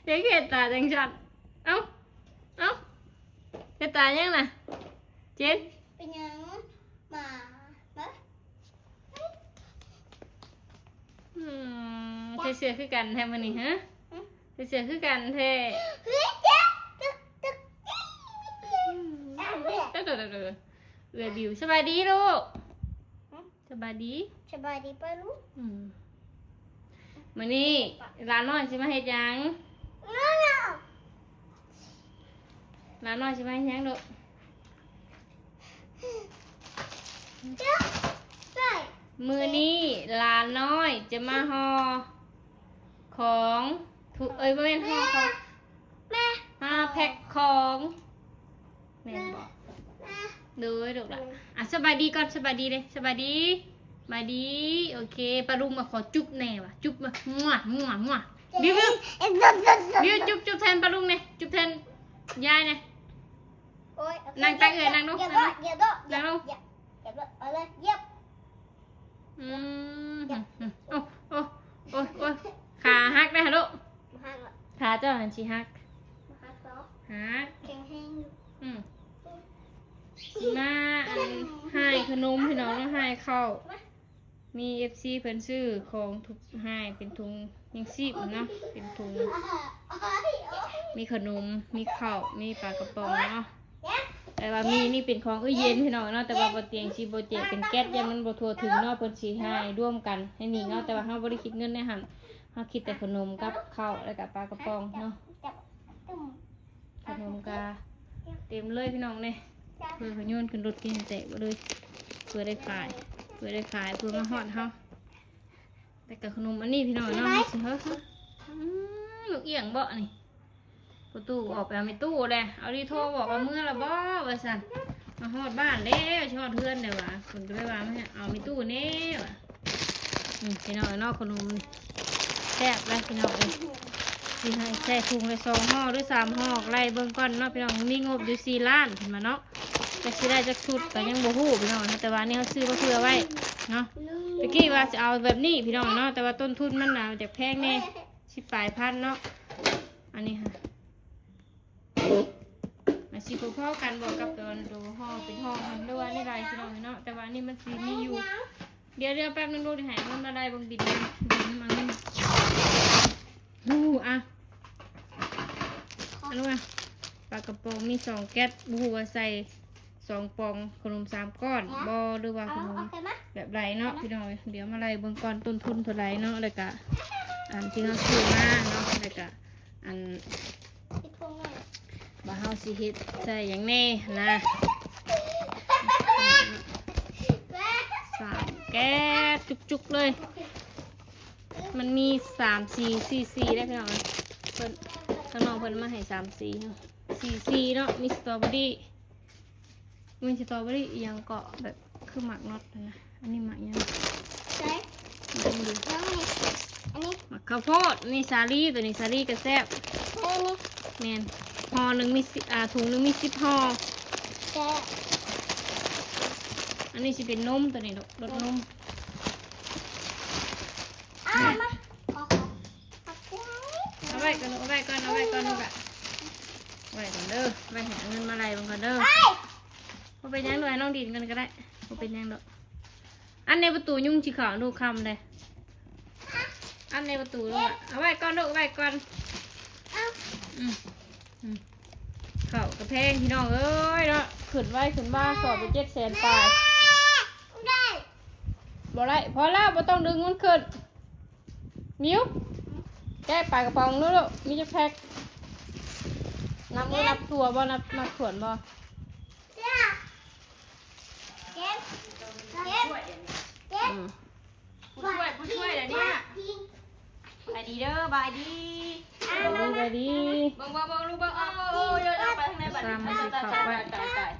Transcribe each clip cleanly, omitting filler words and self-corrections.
เด็กเห็ดตาจังจันเอ้าเห็ดตายังน่ะเจนเป็นยังมาเนาะเสือคือกันแท้มันนี่ฮะเสือคือกันแท้เฮ้ยจ๊ะตึกเอือบิวสบายดีลูกสบายดีป่ะลูกมื้อนี้ร้านน้อยสิมาเฮ็ดหยังร้านน้อยสิมาเฮ็ดหยังลูกมื้อนี้ร้านน้อยจะมาห่อของถูกบ่แม่นห่อของแม่มาแพ็คของแม่นบอกดูลูกล่ะสบายดีก่อนสบายดีเลยสบายดีโอเคปลาลุงมาขอจุ๊บแน่ว่ะจุ๊บมาบิวจุ๊บแทนปลาลุงเนี่ยจุ๊บแทนยายเนี่ยนั่งตั้งนั่งลงเอาเลยเย็บโอ้ขาหักได้ฮะลูกขาเจ้าหันชีหักแข็งแห้งมาให้ขนมพี่น้องแล้วให้เข้ามีFC เพิ่นซื้อของทุกให้เป็นถุงยังซีบเนาะเป็นถุงมีขนมมีข้าวมีปลากระป๋องเนาะแต่ว่ามีนี่เป็นของเย็นพี่น้องเนาะแต่ว่าบ่เตียงสิบ่แจกเป็นแก๊สยังมันบ่ทั่วถึงเนาะเพิ่นสิให้ร่วมกันให้นี่เนาะแต่ว่าเฮาบ่ได้คิดเงินในหั่นเฮาคิดแต่ขนมกับข้าวแล้วก็ปลากระป๋องเนาะขนมก็เต็มเลยพี่น้องเนี่ยเพื่อขยุ่นขึ้นรถกินแจกเลยเพื่อได้ขายเพื่อมาฮอดเฮาแต่กับขนมอันนี้พี่น้องเนาะสิเฮ้ยลูกเอียงบ่นี่ประตูออกไปเอาไม่ตู้เลยเอาดีโทรบอกว่าเมื่อละบ่ว่าสั่นมาฮอดบ้านแล้วชอดเพื่อนเดี๋ยววะคนจะไม่ว่าไม่เอาไม่ตู้แน่วะพี่น้องนอกขนมแซ่บเลยพี่น้องเลยที่ให้แช่ถุงเลย2 ห่อหรือ3 ห่อไล่เบิ่งก่อนเนาะพี่น้องมีงบอยู่4 ล้านเห็นมาเนาะจะซื้อได้จักชุดแต่ยังบ่ฮู้พี่น้องแต่ว่านี่เขาซื้อมาเผื่อไว้เนาะตะกี้ว่าจะเอาแบบนี้พี่น้องเนาะแต่ว่าต้นทุนมันหนาจากแพงแน่10 ปลายพันเนาะอันนี้ค่ะมาสิพอๆกันบอกกับตัวดูห่อเป็นห่อมันด้วยนี่ไรพี่น้องเนาะแต่ว่านี่มันสีมีอยู่เดี๋ยวแป๊บนึงดูดิหายมันมาได้บางบินมันอ่ะอันนู้นปลากระป๋องมี2 แก๊สบูว่าใส่2 ปองขนม3 ก้อนบอหรือว่าขนมแบบไรเนาะพี่น้องเดี๋ยวมาไล่เบิ่งก่อนต้นทุนเท่าไรเนาะแล้วก็อันที่เราซื้อมาเนาะแล้วก็อันบ่เฮาสิเฮ็ดใส่อย่างแน่นะ3 แก๊สจุกๆเลยมันมี3-4 ได้พี่น้องเพิ่นข้างนอกเพิ่นมาให้3-4เนาะ4 เนาะมีสตรอเบอรี่ยังเกาะแบบคือหมักน็อตนะอันนี้หมักยังอันนี้หมักข้าวโพดนี่สาลี่ตัวนี้สาลี่กระแซบแมนห่อหนึ่งมีถุงหนึ่งมี10 ห่ออันนี้จะเป็นนมตัวนี้รสนมเอาไว้ก่อนลูกอะไว้ก่อนเด้อไว้หาเงินมาไล่บังก่อนเด้อพอเป็นยังด้วยน้องดินกันก็ได้พอเป็นยังดอกอันในประตูยุ่งจีขาวดูคำเลยอันในประตูลูกเอาไว้ก่อนลูกไว้ก่อนเข่ากระเพงพี่น้องเอ้ยเนาะขึ้นมาสอบไป700,000 ปลายบ่ได้พอแล้วบ่ต้องดึงมันขึ้นมิ้วแก้ปลากระป๋องนู้นลูกมีจะแพ็คนับตัวบ่นับขวนบ่ผู้ช่วยเดี๋ยวนี้ไปดีเด้อบายดีบายดีบังลูกบังโอ้ยไปทางไหนบัดนี้ตาย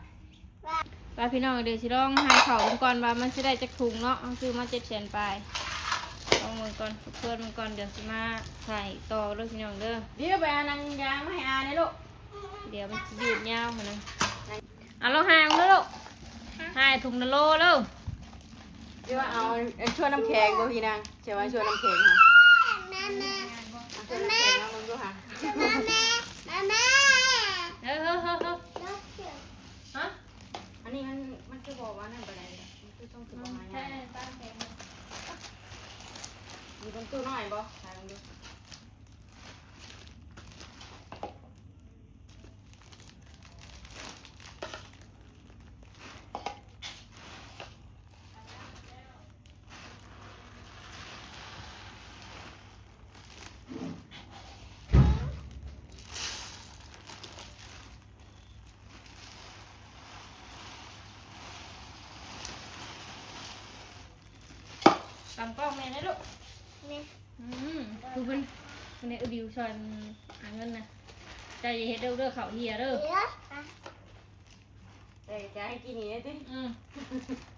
ไปพี่น้องเดี๋ยวสิลองให้เขาก่อนว่ามันจะได้จักถุงเนาะคือมา700,000 ปลายเอามือก่อนเพื่อนมือก่อนเดี๋ยวสิมาใส่ต่อเด้อพี่น้องเด้อเดี๋ยวไปนางยางมาให้อาเนี่ยลูกเดี๋ยวมันจะยืดยาวเหมือนกันเราห่างด้วยลูกให้ถุง1 โลแล้วเดี๋ยวเอาช่วยน้ำแข็งดูพี่นางเชื่อว่าช่วยน้ำแข็งค่ะช่วยน้ำแข็งน้องมึงดูค่ะ เฮ้ยเฮ้ยเฮ้ยเฮ้ย ฮะ อันนี้มันคือบอกว่านั่นอะไรมันคือต้องคือประมาณ ใช่ นี้ ป้าแข็ง มีบนตู้น้อยบ่ถ่ายลองดูตำกล้องแม่นะลูกคือเพิ่นเนี่ยบิวชอนหาเงินนะใจเฮ็ดเด้อเขาเฮียเด้อ แต่จะให้กินนี่ดิ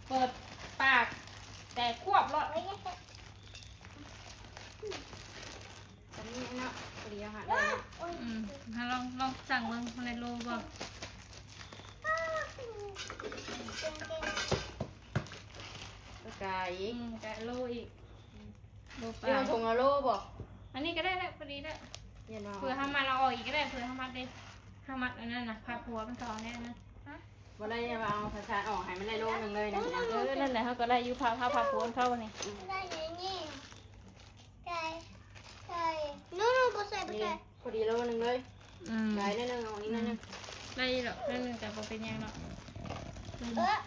เปิดปากแต่ควบรอด ตอนนี้เนาะพอดีอาหารได้เนาะ ถ้าลองสั่งมึงในโลบ่ ก็ไก่ แกะโลอีกโลป เดี๋ยว ลา ทงเอาโลบ่ อันนี้ก็ได้แล้วพอดีแล้ว เดี๋ยวเนาะ เผื่อทำมาเราออกอีกก็ได้เผื่อทำมาได้ทำมาอันนั้นนะพาผัวมันต่อแน่นะ บ่ได้จะเอาภาษาออกให้มันได้โลนึงเลยนะพี่น้อง นั่นแหละเขาก็ได้อยู่พาผัวเข้านี่ นี่พอดีโลนึงเลยไก่นิดนึงเอาอีกนิดนึง ได้หรอกนั่นแต่พอเป็นยังหรอก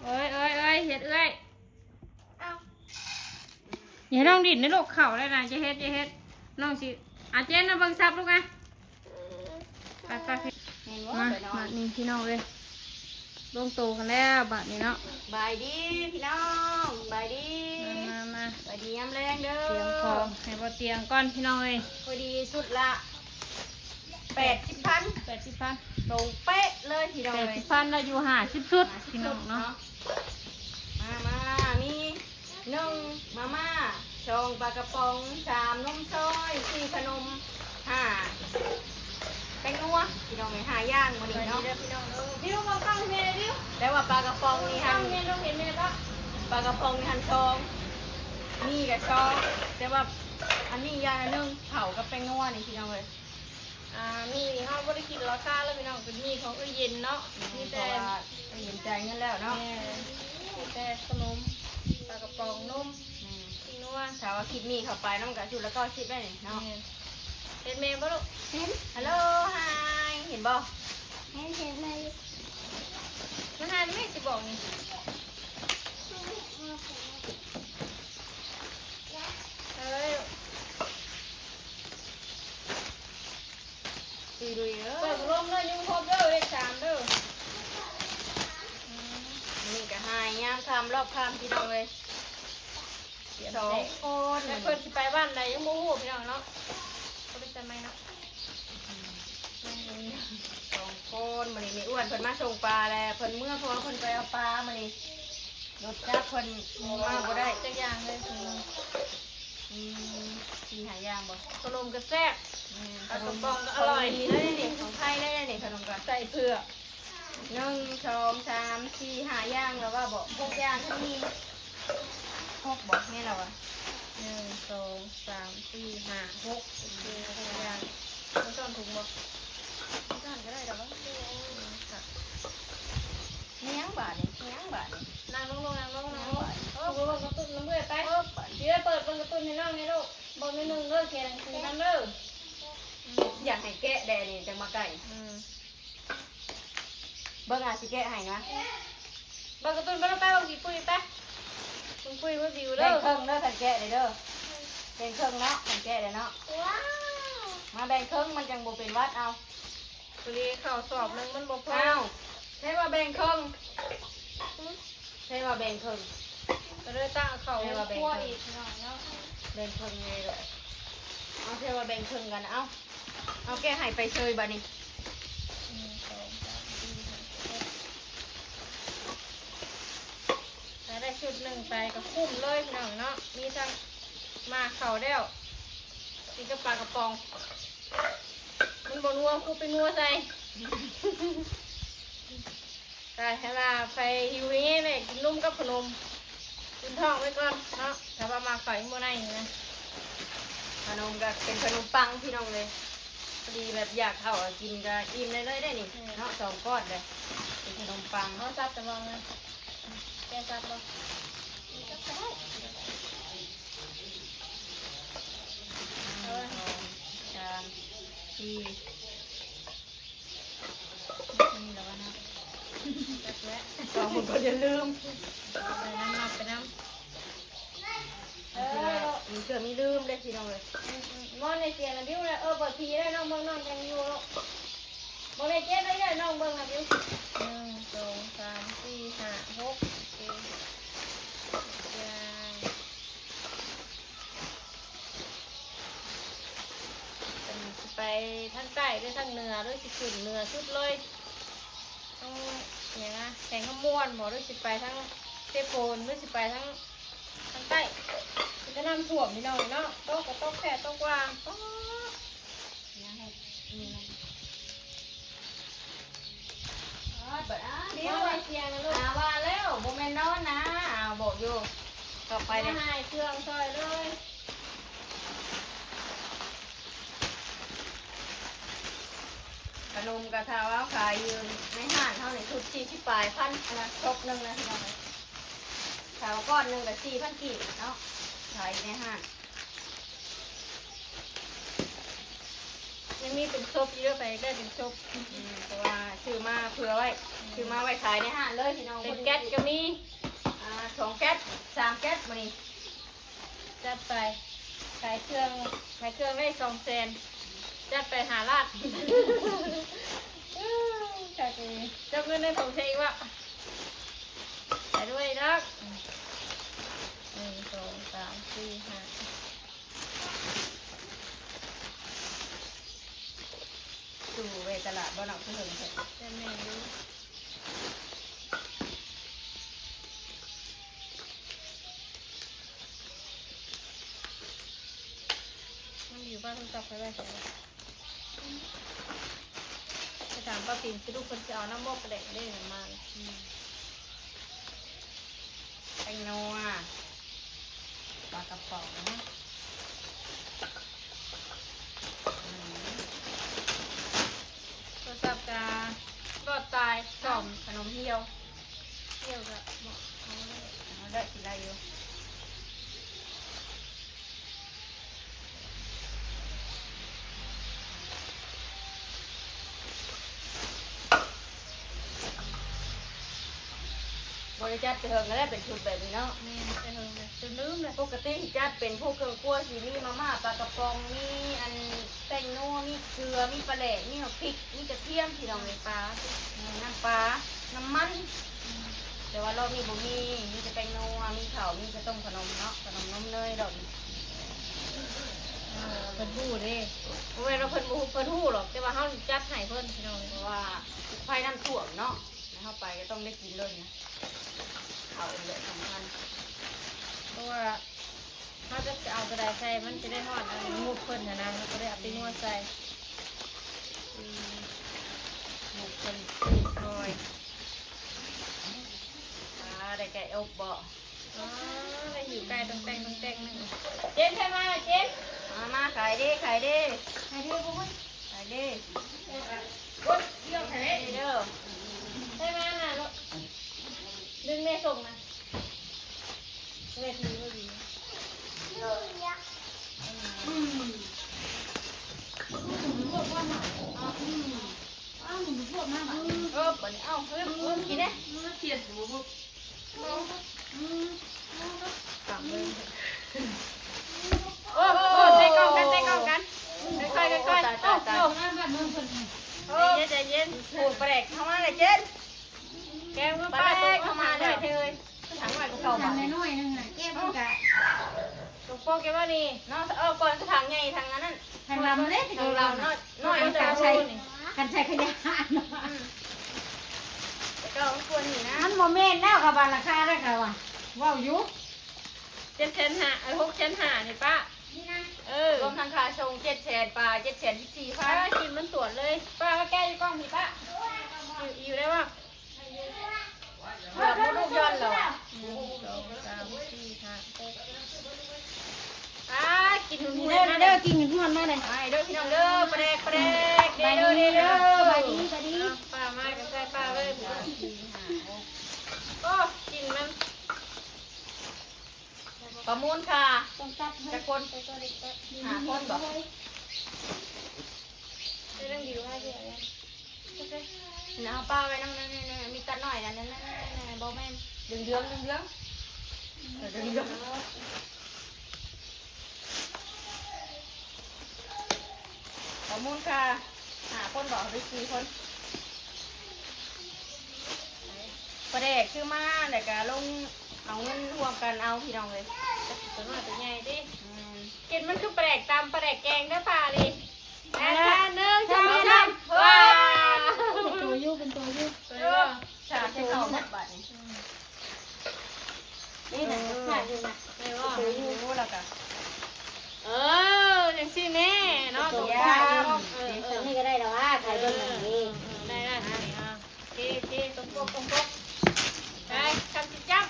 เอ้ยเฮ็ดอย่าลองดิดในโลกเข่าเลยนะจะเฮ็ดน้องสิอาเจนนะเบิ่งซับลูกไงไป เห็นบ่ มา ไปนอบ าน ดนี้พี่น้องเลยลงโตกันแล้วบาดนี้เนาะ บายดีพี่น้องบายดี มา บายดียามแรงเด้อ เตรียมของให้บ่เตียงก้อนพี่น้องเลย พอดีสุดละ80,000 80,000 ตรงเป๊ะเลยพี่น้องเลย 80,000แล้วอยู่50ชุดพี่น้องเนาะ มามี1มาม่า2ปลากระป๋อง3นมซอย4ขนม5แป้งนัวพี่น้องเลย5ย่างมื้อนี้เนาะ พี่น้องดิวมาตั้งเมย์ดิว แต่ว่าปลากระป๋องนี่ ตั้ หั่ ง น เมย์ต้องเห็นเมย์ปะ ปลากระป๋องนี่หั่นซองมีกับซองแต่ว่าอันนี้อย่างละ1เผากับแป้งนัวนี่พี่น้องเลย มีเฮาบ่ได้คิดราคาแล้วพี่น้องเป็นมีของเอ้ยเย็นเนาะมี เพราะ แต่ ว่าเห็นใจเงินแล้วเนาะ มีแต่ขนมปลากระป๋องนมพี่นัว ถ้าว่าคลิปนี้เข้าไปน้ำกระชุดแล้วก็ชิปได้นี่เนาะ เป็นเมย์ปะลูก ฮัลโหลไฮเห็นบ่ มันหาไม่สิบอกนี่เอ้ย ดุยๆเด้อ เปิดร่มเลยยุ่งครบเด้อเลข3เด้อ นี่ก็ไฮยามคำรอบคำพี่น้องเลย2 คน แล้วเพิ่นสิไปบ้านใดยังบ่ฮู้พี่น้องเนาะก็ไปจำไม่เนาะ 2 คนมื้อนี้แม่อ้วนเพิ่นมาส่งปลาแล้วเพิ่นเมื่อเพราะว่าเพิ่นไปเอาปลามื้อนี้รถจักรเพิ่นมาบ่ได้ จักอย่างเลย สี่หาอย่างบ่ ขนมก็แซ่บ ขนมบองก็อร่อยดีได้นี่ของไทยได้นี่ขนมก็ ใส่เผือก 1 2 3 4 5อย่างแล้วว่าบ่6อย่างทั้งนี้6บ่แม่เราอ่ะ 1 2 3 4 5 6 7 8อย่างมันต้นถุงบ่ ก้านก็ได้ดอกนี่ยังบาทนี่ยังบาทนี่ นั่งลงนั่งลงเบิ่งกระตุ้นน้ำเบื่อไปเดี๋ยวเปิดเบิ่งกระตุ้นให้น้องนี่ลูกเบิ่งนิดนึงเด้อแค่นั้นคือน้ำเด้อ อยากให้แกะแดดนี่จังมาไก่เบิ่งอาสิแกะให้นะ เบิ่งกระตุ้นไปแล้วไปเบิ่งสิปุ้ยไปคุณปุ้ยว่าวิว แบ่ เด้ ง อ ครึ่งเด้อคันแกะเลยเด้อแบ่งครึ่งเนาะคันแกะเลยเนาะมาแบ่งครึ่งมันจังบ่เป็นวัดเอา ตัวนี้ข้าวสอบนึงมันบ่พอ เอาใช่ว่าแบ่งครึ่งใช่ว่าแบ่งครึ่ง ก็เลยตั้งข้าวคั่วอีกหน่อยเนาะ แบ่งครึ่งไงลูกเอาใช่ว่าแบ่งครึ่งกันเอาแกะให้ไปเชยบัดนี้ ได้ชุดหนึ่งไปก็คุ้มเลยพี่น้องเนาะมีทั้งมาเข่าแล้วกินกับปลากระป๋องมันบนัวคือไปนัวใส่แต่เวลาไปหิวอย่างเงี้ยเนี่ยกินนุ่มกับขนมกินท้องไว้ก่อนเนาะถ้าว่ามาไข่โมได้นะ ขนมก็เป็นขนมปังพี่น้องเลย พอดีแบบอยากเข้าอะกินก็อิ่มเลยได้นี่เนาะ2ก้อนเลยเป็นขนมปัง เอาซับจะมองนะแกซับบ่ จานที่ นี่แล้วนะจักแวะ สองคนก็จะลืม ไปน้ำนับไปน้ มีเกือบมีลืมเลยพี่น้องเลย ำมอนในเสียงนะบิ้วเลยเปิดพีได้น้องเบิ้งน้องยังอยู่ลูกบริเจ็ดได้เลยน้องเบิ้งนะบิ้ว1 2 3 4 5 6 7อย่างไปทางใต้ด้วยทางเหนือด้วยสิขึ้นเหนือสุดเลยต้องอย่างนะแข่งขมวนหมอด้วยสิไปทั้งเทโพนด้วยสิไปทั้งใต้จะนำถ่วมนี่น้องเนาะโต๊ะกับโต๊ะแค่โต๊ะกวางโต๊ะ เดี๋ยว เอาเสียงนะลูก ว่าแล้วโมเมนนอนนะบอกอยู่ต่อไป ไป เนี่ย ให้เครื่องซอยเลย ขนมกระทะว่าขายอยู่ในห้างเท่าไหร่ชุด40 ปลายพันอะไรครบนึงนะพี่น้องเลยขาวก้อนหนึ่งกับ4,000 กีบเนาะขายในห้าง ยังมีเป็นซบเยอะไปได้เป็นซบ เพราะว่าซื้อมาเผื่อไว้ซื้อมาไว้ขายในห้างเลยพี่น้อง เป็นแก๊สก็มี 2 แก๊ส 3 แก๊สมานี่ จัดไปขายเครื่องได้200,000จัดไปหาลาดจัดเลยเจ้าเงินได้ผมเทวะไปด้วยนัก1 2 3 4 5สู่เวตลาดบ้านเราเพื่อนเถอะ จะแม่รู้มันอยู่บ้านต้องจับไปไว้ใช่ไหมจะถามป้าปิ่นจะลูกคนจะเอาน้ำมกกระเด็กได้หรือมาเลย แตงโมปลากระป๋อง โทรศัพท์กาก็ตาย ส้มขนมเที่ยว เที่ยวกับบอกเอาเลย ได้กินได้อยู่บริจาคเถิงก็ได้เป็นชุดแบบนี้เนาะ แม่ไปเถอะเลยจะลืมเลย ปกติจัดเป็นพวกเครื่องครัวสีมีมาม่าปลากระป๋องมีอันแตงโมมีเกลือมีปลาแหลกมีพริกมีกระเทียมที่เราในปลาน้ำปลาน้ำมันแต่ว่าเรามีบุมีแต่แตงโมมีข้าวมีกระต้มขนมเนาะขนมนมเนยดอก เพิ่นหู้เด้เพราะว่าเราเพิ่นบ่ฮู้เพิ่นหู้หรอกแต่ว่าเฮาจัดให้เพิ่นพี่น้อง เพราะว่าไฟน้ำท่วมเนาะเข้าไปก็ต้องได้กินเลยนะข้าวเลยสำคัญ เพราะว่าเฮาจะเอากระดาษใส่มันจะได้ฮอดอันงูเพิ่นน่ะนะแล้วก็ได้เอาไปนวดใส่ หมูคน ซอย ได้แก่อบบ่ อ๋อได้อยู่ใกล้ตรงแต่งนึงเจนใช่มาเจน มาขายดิขายดิ ใครเด้อบ่เว้ย ขายดิ โอ๊ยเดี๋ยวใครเด้ เด้อ ใช่มาน่ะลูกดึงแม่ส่งมาเวทีบ่ดี บันเอ้าเฮ้ยกินเนี่ยกลับเลย โอ้ใส่กล้องกันค่อยๆ ตายตายตาย ใจเย็น ผูดแปลกเข้ามาเลยเจน แกมก็ แป ไป ลกเข้ามาเลยเธอถังใหม่กูเก่าไป น้อยนึงน่ะแก้มกะ ตกโป๊กแกว่านี่ เนาะก่อนถังใหญ่ถังนั้น ทางลำเล็ก ถังเราน้อย การใช้การใช้ขยะ แต่ก็ควรนี่นะ มันโมเมนต์แล้วกับบานราคาได้ค่ะว่ะว้าวยุ6,500นี่ป้า รวมทั้งค่าชง700,000 ปลา714,000 ป้ากินมันตรวจเลยป้ามาแก้อยู่กล้องพี่ป้าอยู่ได้ป่ะ เกือบลูกย้อนแล้ว 1 2 3 4 5 6กินหุ่น เด้อเด้อ กินกันทุกวันมาเลย ไปเด้อพี่น้องเด้อปลาแดกเด้อเด้อ ไปดีไปดี ป้ามาใกล้ป้าเลยก็กินมัน ประมูลค่ะ ต้องตัด จะคนหาคนบอก ได้เรื่องดีว่าเดี๋ยวเนี่ย เอาป้าไว้นั่งมีตัดหน่อยนะนั่นบอกแม่เดืองเดืองประมูลค่ะหาคนบอกได้4 คนประเด็กชื่อมาแต่กะลงเอาเงินรวมกันเอาพี่น้องเลย ตัวน้อยตัวใหญ่ดิกินมันคือแปลกตามแปลกแกงได้ป่าดิ1 2 3ว้า ตัวยูเป็นตัวยู ชาที่เขาหมดบัตรนี่ นี่นะหนักอยู่นะ ไม่ว่า ตัวยูแล้วกัน จังสิแน่เนาะ ตัว ย ยาวนี่ก็ได้แล้วว่าใครเบิ่งอย่างนี้ ได้เทตรงปกได้คำจิจับ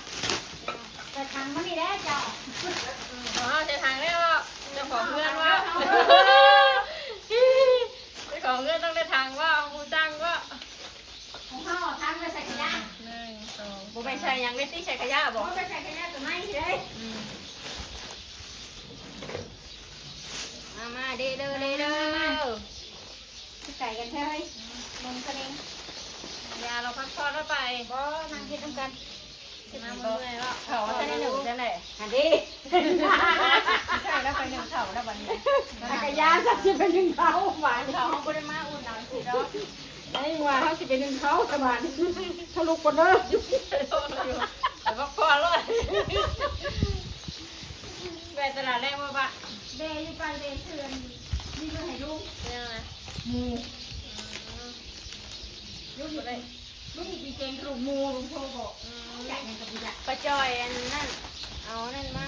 แต่ทางมันนี่ได้เจ้า จะทางได้ว่าเจ้าของเงินว่าเจ้าของเงินต้องได้ทางว่าผู้จ้างว่า ของเขาทางไปใส่ขยะ 1 2 บุไม่ใช่ยังเล่นที่ใช้ขยะบอก เขาไปใส่ขยะตัวไหนเลย มาเด้อ ใส่กันใช่ไหมลงกระเด้ง ยาเราพักผ่อนแล้วไป บ่นั่งคิดต้องกัน มาเมื่อยแล้ว เขาจะได้1จะไหน อันนี้ ใช่แล้วไป1เขาแล้ววันนี้ ขยะสักสิเป็นหนึ่งเขาหวาน เขาเขาไม่ได้มาอุ่นหนังสิแล้ว ไอ้ว่าเขาสิเป็นหนึ่งเขาสบายทะลุคนเด้อ แต่พักผ่อนเลยไปตลาดแรกมาปะ เบย์อยู่ไปเบย์เถื่อนนี่ก็ให้ลูก ยังไง หมูลูกอยู่ไปลูกอีกปีเจงลูกหมูลุงโทบอกใหญ่ยังกับพี่ใหญ่ ปลาจอยอันนั่นเอานั่นมา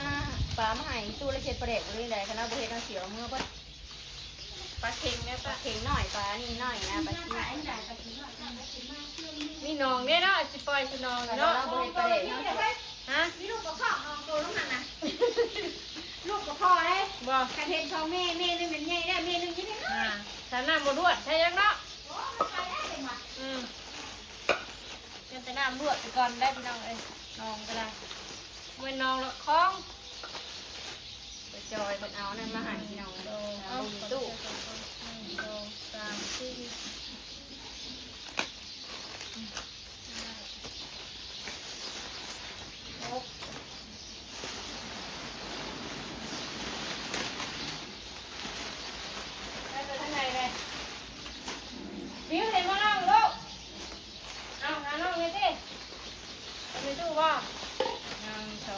ปลามาให้ตู้ละเช็ดประเด็กเลยได้คณะบุเฮน้ำเสียวเมื่อปะ ปลาเค็งเนี่ย ปลา ปะ เข็งหน่อยปลานี่หน่อยนะปลา หน้า ชี ตาไอ้ใหญ่กับพี่ใหญ่ มีน้องเนี่ยเนาะสิปล่อยสิน้อง แล้ว เนาะ เราบุเฮประเด็ก ฮะ นี่ลูกกับพ่อน้องโตลูกนั่นนะลูกกับพ่อเลย บอก กระเทนทองแม่แม่นึงเป็นใหญ่ได้แม่นึงยังไง สามน้ำบดวดใช่ยังเนาะ โอ้มันไปได้เลยว่ะ ยังแต่น้ำรวดไปก่อนได้พี่น้องเอ้ยน้องก็ได้เว้นน้องละคล้อง ปลาจอยเป็นเอานั่นมาให้พี่น้อง เอา ตู้ 1 2 3 4ได้ไปทางไหนเลยบิ้วเห็นว่าน้องลูกเอาหาน้องเลยสิไปดูว่า 1 2 3 4 5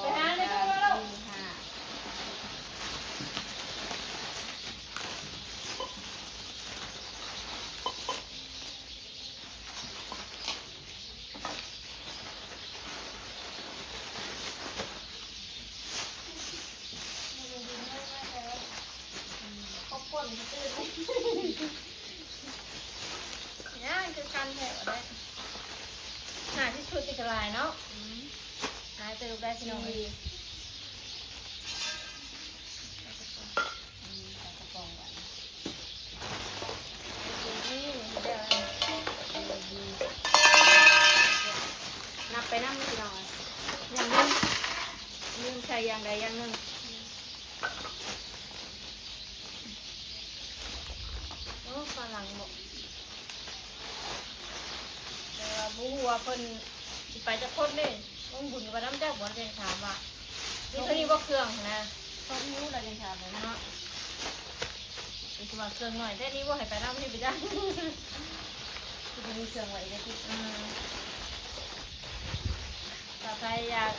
เขาป่นเขาตื่นเนี่ยคือการแถวได้หาที่ชุดติดลายเนาะหาเจอได้สิน้องดี นับไปน้ำพี่น้องอย่างนึงลืมใช้อย่างใดอย่างหนึ่ง โอ้ฝรั่งบอกแต่ว่าบูหัวาเพิ่นสิไปจะพ้นเลยลงบุญกับน้ำเจ้าบ่ได้ถามว่านี่ตัวนี้บ่เครื่องนะ เขาไม่รู้อะไรเลยค่ะเลย เนาะอีกว่าเครื่องหน่อยแต่นี้บ่ให้ไปน้ำนี่ไปจ้ะ คือมีเชิงไว้ได้ที่ ถ้าใครอยาก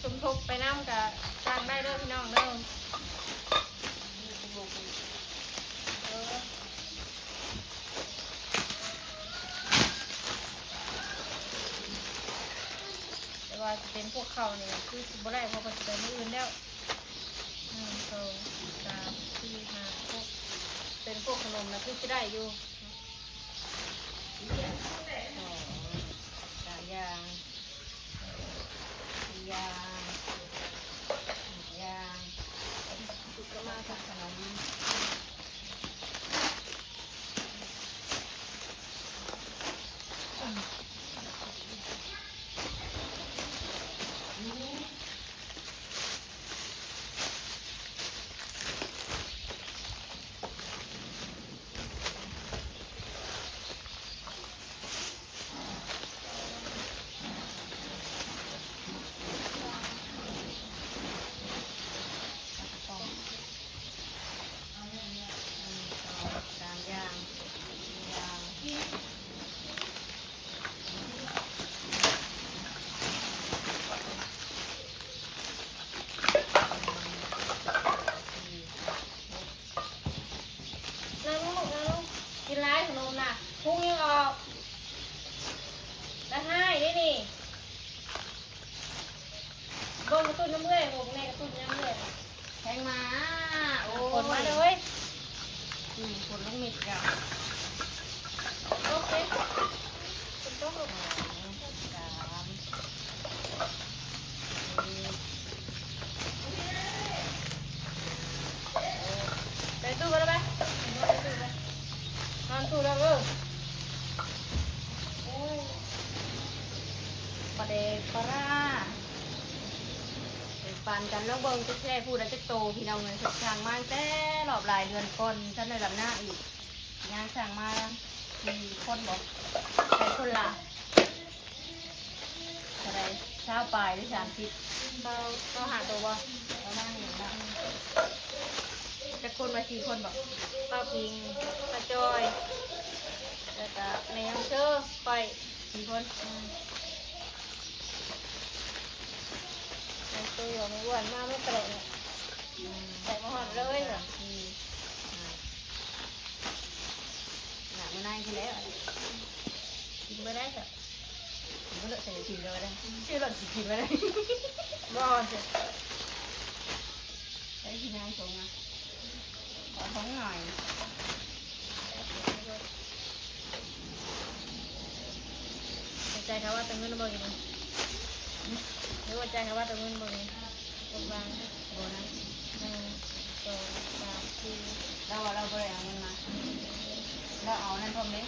สมทบไปน้ำกับจ้างได้เด้อพี่น้องเด้อ แต่ว่าจะเป็นพวกเขาเนี่ยคือสิบ่ได้เพราะมันจะเป็นมื้ออื่นแล้ว1 2 3 4 5 6เป็นพวกขนมนะคือจะได้อยู่ 3 อย่าง 4 อย่าง 5 อย่างสุกมากับขนม ตุ้นน้ำเมื่อยผมแม่กระตุ้นน้ำเมื่อย แทงมาโอ้ ผลมาเลย ผลลูกมิดกัน โอเคคุณต้อง ไปตู้กันแล้วไปนอนตู้แล้วประเดกปลาปานกันแล้วเบิ่งจะแช่พูดแล้วจะโตพี่น้องเลยสั่งมาแต่รอบหลายเดือนก่อนท่านในลำหน้าอีกงานสั่งมาคนบอกใช้คนละอะไรเช้าปลายหรือ30เราหาตัวบ่ ประมาณนี้นะจะคนมา4 คนบอก ป้าปิงป้าจอยแล้วก็แม่ยังเชื่อไป 4 คน ในตู้อยู่ไม่อ้วนมากไม่แปลกเนี่ยใส่มาหอมเลยเหรอ หนักมันนายที่แล้ว กินไม่ได้จ้ะ ก็เลิกใส่กินเลยได้ชื่อหล่อนสิกินไปได้ บ่จ้ะ ได้ที่นายส่งอ่ะขอท้องหน่อย ใจเขาว่าแต่เงินบ่กินหรือว่าใจเขาว่าแต่เงินบ่กินกดวาง โบนะ 1 2 3 4เราไปเอาเงินมาเราเอานั่นพร้อมนี้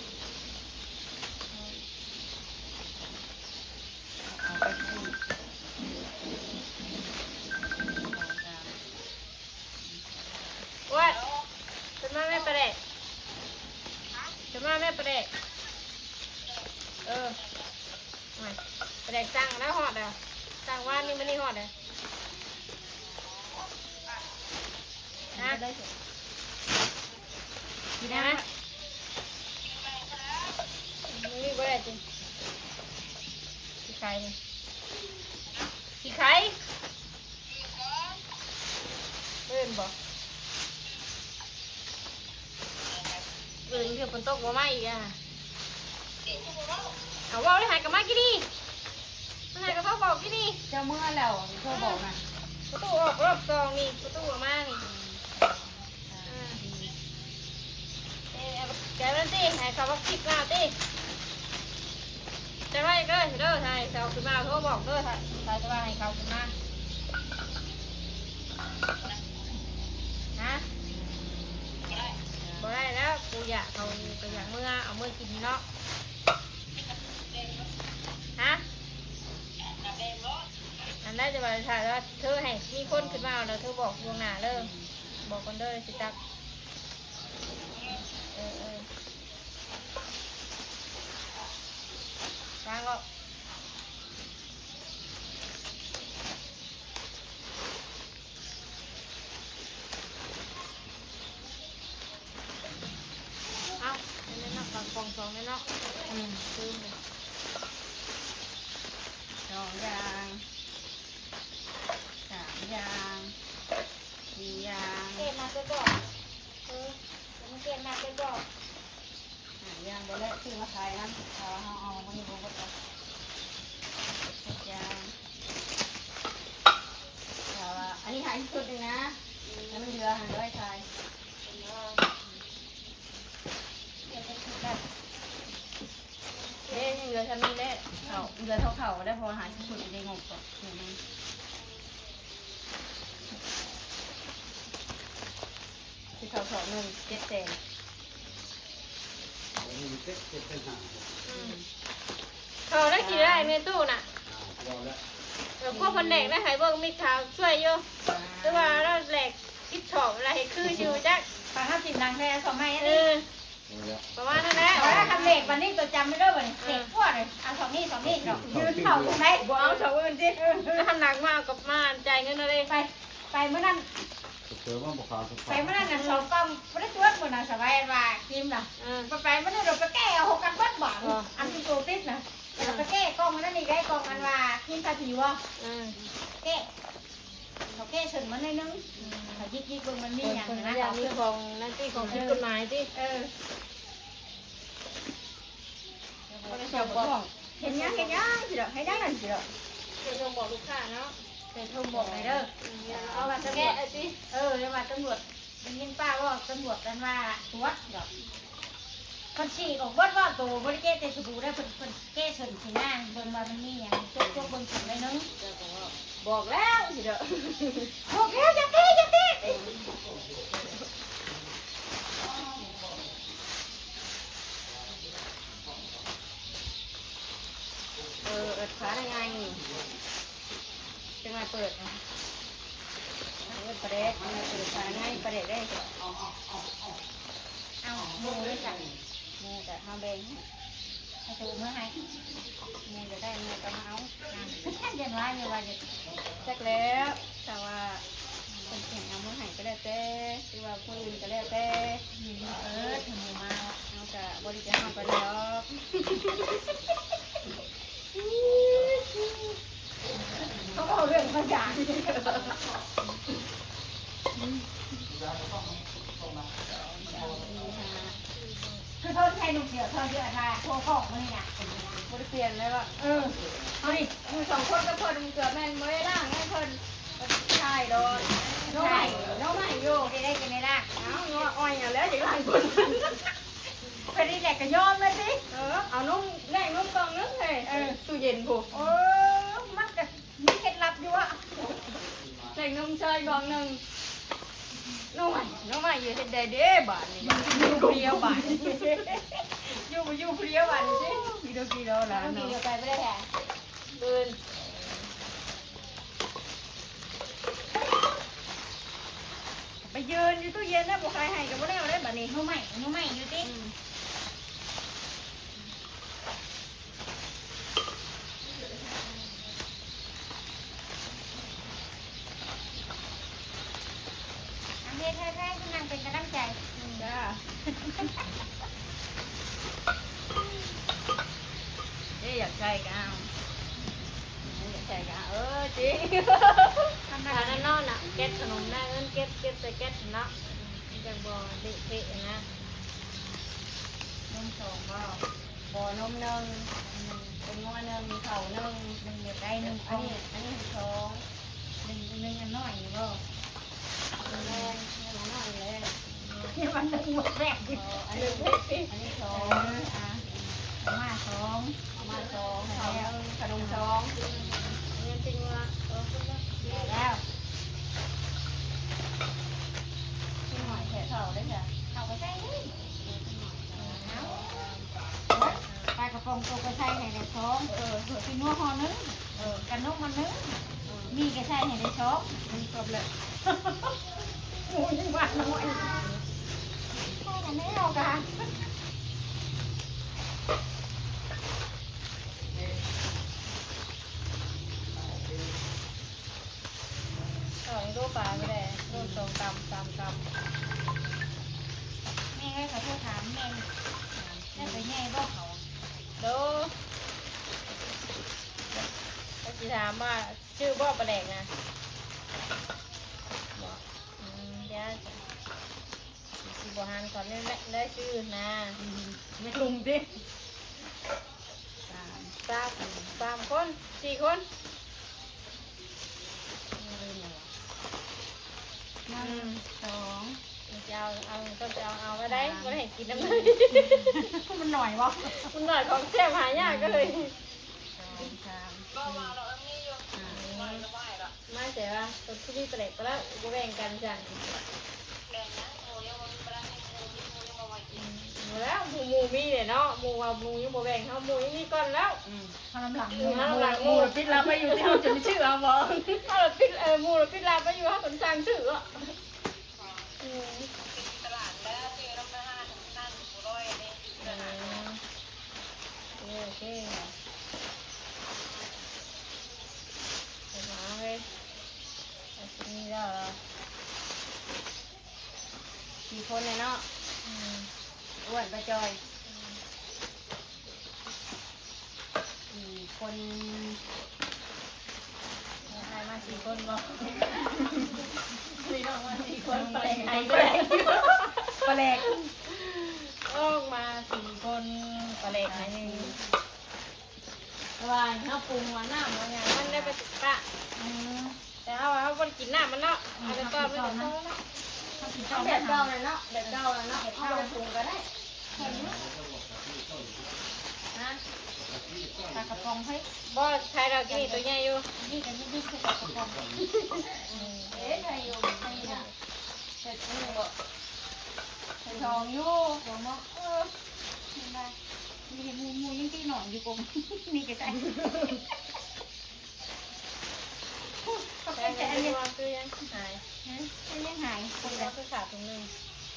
เอาไปซื้อ ว่าจะมาแม่ประเดกจะมาแม่ประเดกมาประเดกสั่งแล้วหอดอ่ะสั่งว่านี่มันนี่หอดอ่ะนะ ได้สิกิน ได้ ได้ ไห ไห ม ม นี่ประเดกจริงขี้ไข่นี่ขี้ไข่เล่นบ่เล่นเดี๋ยวฝนตกบ่มาอีกอ่ะเอาว่าได้หายกับมากี่ดีมาหายกับเขาบอกกี่ดี เจ้าเมื่อแล้วเธอบอกนะ ประตูออกรอบซองนี่ประตูออกมานี่แกมันตีให้เขาว่าคลิปมาตีจะไว้เด้อเด้อไทยเขาขึ้นมาโทรบอกเด้อไทยจะว่าให้เขาขึ้นมาฮะบ่ได้แล้วกูอยากเขาไปอยากเมื่อเอาเมื่อกินเนาะฮะอันได้จะมาถ่ายแล้วเธอให้มีคนขึ้นมาแล้วเธอบอกดวงหน้าเด้อบอกคนเด้อสิตักวางก็เอาเล่นนักปากกองสองเล่นเนาะซื้อเลย 2 อย่าง 3 อย่าง4 อย่าง เกมมาก็บอกมันเกมมาก็บอก 5 อย่างบ่แล้วซื้อมาขายนะเอามาอยู่บนกระเป๋า6 อย่างอันนี้หายสุดเลยนะแล้วมันเหลือหันด้วยขายยังเหลือฉันนี่แหละเขาเหลือเท่าเขาได้พอหาสุดได้งบก่อนที่เขาสอนเงิน7 แสน เขาได้กี่ได้เมตู้น่ะพวกคนแดกได้หายเบิ่งมีข่าวช่วยอยู่แต่ว่าเราแหลกคิดชอบอะไรคืออยู่จัก ปลาห้าสิบดังแท้สองไม้ เอ นี่ อประมาณนั้นแหละ แต่ว่าทำเหล็กวันนี้ตัวจำไม่ได้วันนี้เหล็กพวดเลยเอาสองนี่เนาะยืนเข่าตรงไหน บ่เอาเสาอื่นสิทำหนักมากกับมาจ่ายเงินอะไร ไปเมื่อนั้น เจอว่าบุคคล ไปเมื่อนั้น2 กล่องไม่ได้ตัวคนน่ะสบายว่าคิมล่ะไปเมื่อนั้นเราไปแก้เอา6 กันเบิ้ลบ่อันที่ตัวติดนะเราไปแก้กล่องมันนั่นนี่ได้กล่องอันว่าคิมพาทีวะแก้เขาแก้เฉินมันนิดนึงเขายิกเบิ่งมันมีอย่าง คน นะ อยากมีของนั่นที่ของผิดกฎหมายที่ คนเสียบอกเห็นยังสิเด้อให้ได้นั่นสิเด้อ จะต้องบอกลูกค้าเนาะ แต่โทรบอกเลยเด้อ เอามาจะแก้สิ เดี๋ยวว่าตำรวจได้ยินป้าว่าตำรวจกันว่าตัวดอกคนฉีกออกบดว่าตัวบริเกตเตสบูได้เพิ่นเก้เฉินสีหน้าเบิ่งว่ามันมีอย่างจกเบิ่งถึงเลยนึง บอกแล้วสิเด้อ บอกแล้วอย่าเก้อย่าเก้ เอิดขาได้ไงเป็นไงเปิดนะเปิดประเด็กเปิดขาง่ายประเด็กได้ เอาโมเลยจ้ะ มูแต่ทำเบง ให้ตัวเมื่อไหร่ มูจะได้มูก็มาเอา เดี๋ยวว่าเดี๋ยวว่าจะ แจ็คแล้วแต่ว่าคนเขียนเอามือหายก็แล้วแต่หรือว่าคนอื่นก็แล้วแต่ ถึงมา เอากะบริจาคไปแล้ว เขาเอาเรื่องมาจากคือโทษใครหนุ่มเดียวโทษเยอะค่ะโทษของมันเนี่ย บริเปลี่ยนเลยว่า เอาดิ มือสองคนก็เพิ่นเกือบแม่นไม่ได้ร่างไงเพิ่นใช่โดนน้องใหม่น้องใหม่อยู่ ได้กันได้ละ เอาเนาะอ้อยอย่างแล้วอย่างไรคน ไปดีแหลกก็ยอมเลยสิ เอานุ่มแรงนุ่มกองนึงเลยตู้เย็นผูก มันก็มีเคล็ดลับอยู่อะ แรงนุ่มชายกองหนึ่งน้องใหม่อยู่เฮ็ดได้เด้บาทนี่อยู่เปรี้ยวบาทอยู่เปรี้ยวบาทนี่สิกี่โลแล้ว ต้องมี เนาะ เดียวไปไม่ได้แหละ เดินไปยืนอยู่ตู้เย็นนะบุคคลให้กับบ่ได้เอาได้บาทนี้ นุ่มใหม่อยู่ดิอันนี้แท้ๆที่นั่งเป็นกำลังใจ จ้าอยากใส่ก็เอาอยากใส่ก็เอาจริงทำงานนั่นนอนอ่ะเก็ตขนมได้เงินเก็ตใส่เก็ตเนาะจะบ่เด็กๆนะนมสองบ่นมหนึ่งเป็นงัวหนึ่งมีเข่าหนึ่ง หนึ่งเดียวได้หนึ่ง อันนี้สอง หนึ่งอันน้อยอยู่บ่ แรงน้อยเลย นี่มันหนึ่งหมดแรกดิ อันนี้อันนี้สองมาสอง มาสองเข่าหนึ่งขนมสองเงินจริงว่าคุณว่า แล้ว ที่หอยแฉะเข่าได้จ้ะ เอาไปใส่นี่ปลากระป๋องตัวกระใส่ให้ได้สองกินนัวห่อนึงกันนกมันนึงมีกระใส่ให้ได้สอง มันครบเลย หมูยังหวานน้อยใช่กันไม่เอากัน รูปปลาไม่ได้รูปสองกำสามกำ แม่ให้เขาโทรถามแม่ได้ไปแม่บอกเขา ดูก็จะถามว่าชื่อบ่อปลาแดกนะบอกเดี๋ยวสิบหันก่อนได้ชื่อนะไม่ลุงดิสามคนสี่คน สอง จะเอาก็จะเอาก็ได้ไม่ให้กินน้ำเลย มันหน่อยวะ มันหน่อยของแซ่บหายากก็เลย สาม ไม่เสียว่าตัวที่นี่เปล็กไปแล้วกูแบ่งกันจ้ะแล้วหมูมีเนี่ยเนาะหมูว่าหมูยังบ่แบ่งเขาหมูยังมีก่อนแล้ว พลังหลัง หมูหลังหมูปิดลาไปอยู่ที่เขาจะมีชื่อเอาบอกถ้าเราปิดหมูเราปิดลาไปอยู่เขาคนสร้างชื่ออ่ะโอเคมาเลยนี่แล้วสี่คนเลยเนาะอ้วนไปจอยสี่คนใครมาสี่คนบอกสี่น้องมาสี่คนไปไหนไปปลาแหลกออกมาสี่คนปลาแหลกไหนหนึ่งว่าเขาปรุงว่าน้ำว่าไงมันได้ไปปะ เอาคนกินน้ำมันเนาะเอาไปต้มเลย แบบเก่าเลยเนาะแบบเก่าเลยเนาะเอาไปปรุงก็ได้นะปลากระป๋องให้ บ่ใครเรากินตัวใหญ่อยู่ นี่กันนี่คือปลากระป๋องเอ๊ะใครอยู่ใครน่ะเสร็จแล้วบ่ใส่ทองอยู่ทองเนาะนี่ได้มีมูยังตีหนอนอยู่กงนี่ก็ใส่ก็ แต่ เป็น อั แต่ น อัน นี้ นี้ ว่าคือยังหาย อันนี้หาย คนเราคือขาดตรงนึง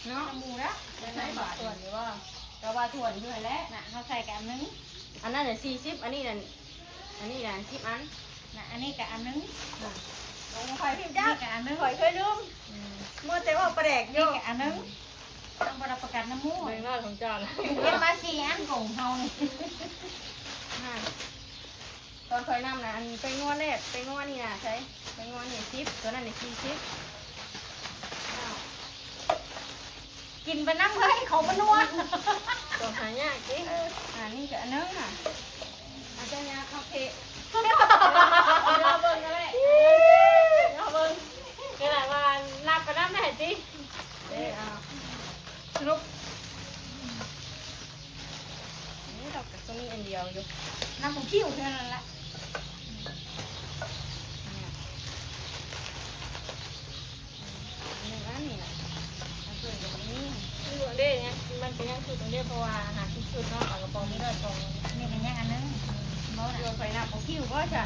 เนาะหมูแล้วได้ไหมบาทส่วนหรือว่าก็ว่าส่วนด้วยแล้วน่ะเขาใส่กับอันนึง อันนั้นน่ะ40อันนี้น่ะ10อัน น่ะอันนี้กับอันนึง ข่อยพี่จ้า นี่กับอันนึง ข่อยเคยลืมเมื่อแต่ว่าปลาแดกอ นี่ ยู่ กับอันนึงต้องรับประกันน้ำมูก เบิ่งนอดของจอน เก็บมา4อันของเฮานี่ ตอนข่อยนำน่ะอันไปงวแรกไปงวนี่น่ะใช่ไปงวนี่10ตัวนั้นนี่40 กินไปน้ำเฮ้ยเขาบนวด ตัวหายากสิ นี่กับอันนึงอ่ะ อาจารย์ยาโอเค เราเบิ่งกันเลยเราเบิ่งขนาดว่านับไปนับได้สิ สรุปนี่เราก็มีอันเดียวอยู่ น้ำผมคิ้วเท่านั้นแหละ อันนี้น่ะอันส่วนตรงนี้ คือเด้เนี่ยมันเป็นยังคือตรงเด้เพราะว่าหาที่ชุดเนาะเอากระป๋องนี้ได้2 นี่เป็นยังอันนึงบ่ โด น่ะ นไฟหน้าโบคิวก็จะ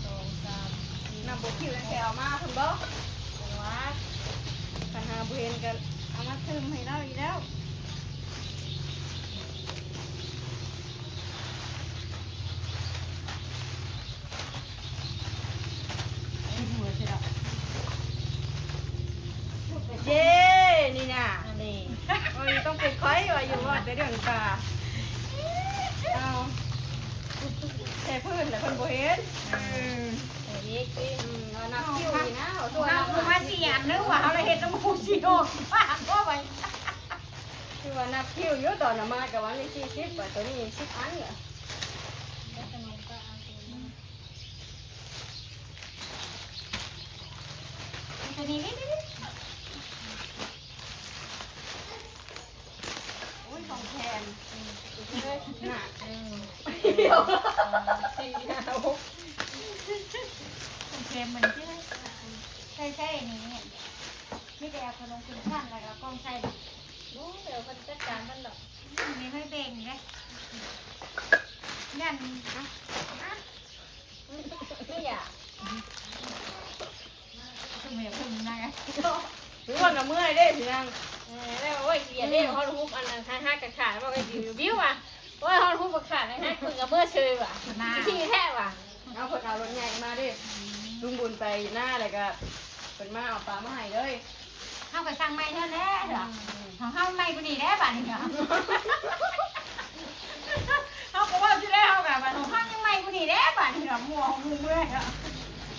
2 3 หน้าโบคิวแล้วแกเอามาคุณบ่ ว้า ปัญหาเบนกันเอามาซึมให้เราอีกแล้ว หัวเสีย เย้นี่น่ะ อันนี้ โอ้ยต้องเป็นค่อยว่าอยู่ว่าแต่เรื่องปลาเอาแต่พื้นแต่คนโบเห็น อีกสิ เรานับคิวดีนะเอาตัว เอา นับ มา4อันนึงว่าเอาเลยเฮ็ดน้ำมูกสิโอกว่าก็ไป คือว่านับคิวอยู่ตอนน่ะมากับวันนี้40ว่าตัวนี้10อันเหรอ ตัวนี้นี่โอ้ยของแทน น่ะ เดียว ของแทนเหมือนที่ใช่นี่นี่แต่ขนมคุณท่านแล้วก็กล้องใส่ โอ้เดี๋ยวมันจัดการมันดอก นี่ให้เบ่งเลยยันนะ ไม่อยาก คือเหมือนพึ่งนะ หรือว่ากับเมื่อยเด้สินาง แล้วโอ้ยเกียดเด้ฮอลฮุบอันนั้นห้ากับขาดว่าไอ้บิ้วอ่ะโอ้ยฮอลฮุบกับขาดนะฮะคุณกับเมื่อเชยว่ะที่แท้ว่ะ เอาผลเอารถใหญ่มาดิลุงบุญไปหน้าอะไรก็เป็นมาเอาปลามาให้เลย เข้าไปสั่งไม้เท่านั้นเหรอของเข้าไม้กูนี่ได้บ้านนี่เหรอเขาก็ว่าที่แรกเขาแบบว่าของเข้ายังไม้กูนี่ได้บ้านนี่เหรอมัวของมึงเลยเหรอ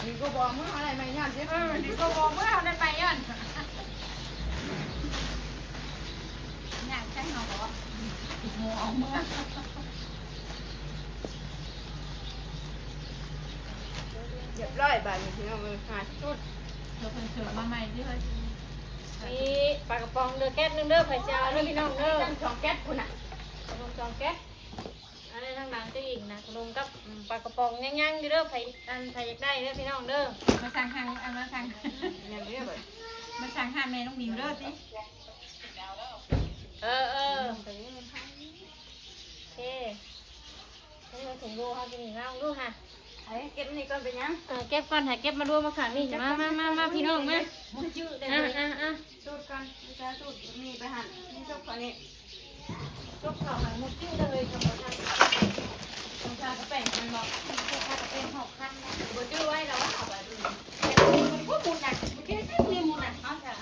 นี่ก็บอกมึงอะไรไม่ยากสิ นี่ก็บอกว่าเขาได้ไปย้อนอยากใช้เขาบอกมัวของมึง เรียบร้อยบาทนี่พี่น้องมือหาชุด เราเป็นเสือมาใหม่ที่เฮ้ย มีปลากระป๋องเด้อแก๊สนึงเด้อไผ่เจ้าเด้อพี่น้องเด้อ ตั้งสองแก๊สคุณอ่ะ ขนมจองแก๊สอันนี้ทางหลังจะอีกนะขนมกับปลากระป๋องย่างๆเด้อไผ่อันไผ่อยากได้เด้อพี่น้องเด้อ มาสั่งทางมาสั่ง อย่างนี้เลย มาสั่งหาแม่น้องบิวเด้อสิ เออโอเคต้องไปถุงดูเขาจะมีน้ำดูค่ะ ไอ้เก็บนี่ก่อนเป็นยัง เก็บก่อนค่ะเก็บมาดูมาขังนี่มาพี่น้องมา มึงจื้อได้ อ่ะ เลย อ่ะ สูตรก่อนนี่จะสูตรนี่ไปหั่นนี่ซุปก่อนนี่ ยกข่าวหันมุดจิ้วเลยกับเราทำ ต้องทากระแป้งมันบอก เป็น6,000นะ บ่จื้อไว้แล้วเอาไปดู มันพูดมุนน่ะมันแค่นี้มุนน่ะเอาจ้ะ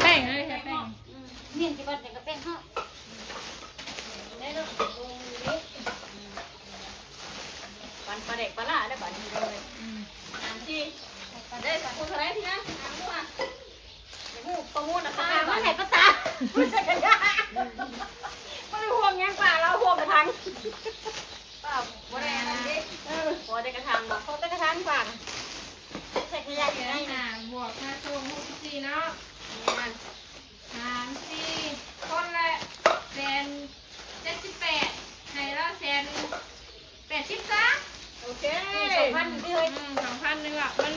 แป้งเลยค่ะแป้ง เมียนที่บ้านเป็นกระเป็นเฮา ได้แล้วลงนี้ ปันปลาเด็กปลาล่าได้ปันนี้เลยอ่านที่ได้สักคนอะไรพี่นะอ่านมั่วหูประมูลนะ ป คะ ลาเมื่อไหร่ก็ตาไม่ใช่กันยาไม่ได้ห่วงยังป่าเราห่วงกระทัง ป้าบ่ได้อันนี้พอได้กระทำบอก เขาจะกระทานฝาก ใส่ขยะ เค 2,000ที่เฮ้ย 2,000นึงอ่ะมัน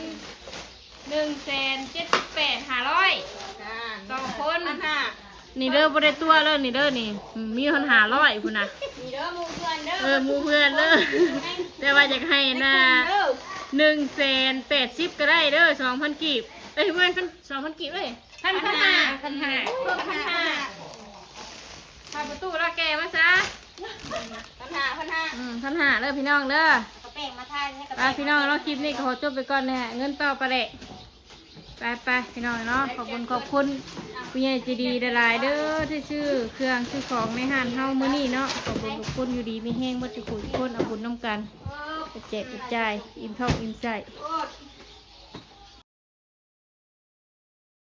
178,500ต่อคน 1,500 นี่เด้อบ่ได้ตัวเลยนี่เด้อนี่มีคน500พุ่นน่ะ มีเด้อหมู่เพื่อนเด้อ หมู่เพื่อนเด้อแต่ว่าอยากให้น่ะ180,000ก็ได้เด้อ2,000กีบเอ้ยเพื่อน2,000กีบเอ้ย1,500พาประตูละแกมาซะ 1,500 1,500เด้อพี่น้องเด้อ กระแป้งมาทายให้กระ ไปพี่น้องเราคลิปนี้ก็ขอจบไปก่อนนะฮะเงินต่อไปเลยไปพี่น้องเนาะขอบคุณผู้ใหญ่ใจดีหลายๆเด้อที่ชื่อเครื่องชื่อของในห้านเฮามื้อนี้เนาะขอบคุณอยู่ดีมีแห้งบ่จุกุทุกคนเอาบุญน้ำกันแจกจ่ายอิ่มท้องอิ่มใจ โอ้